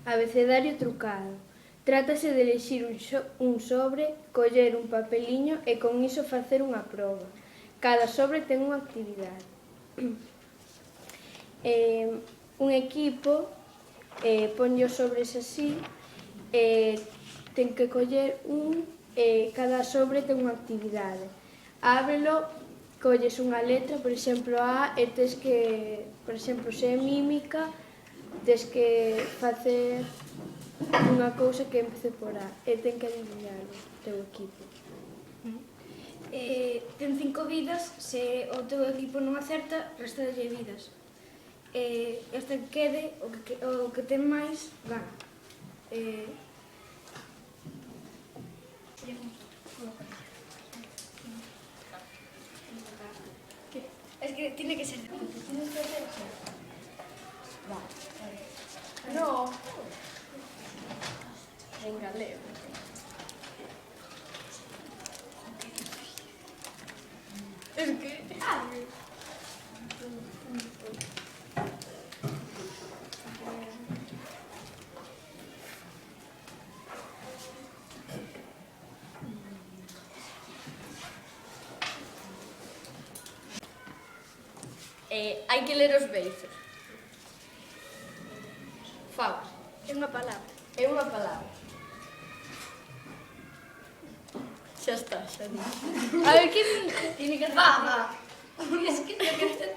Abecedario trucado. Trátase de elixir un sobre, coller un papeliño e con iso facer unha proba. Cada sobre ten unha actividade. Un equipo ponlle os sobres así, ten que coller cada sobre ten unha actividade. Ábrelo, colles unha letra, por exemplo A, e tes que, por exemplo, se é mímica, tes que facer unha cousa que empece por A e ten que adivinarlo o teu equipo. Ten 5 vidas, se o teu equipo non acerta, restalle vidas. Hasta que quede o que ten máis, gana. Es que tiene que ser. No. Venga, leo. Es que... hai que ler os beizos. Faus. É unha palabra. É unha palabra. Xa está, xa dixo. A ver, que tiene que hacer? Va. Es que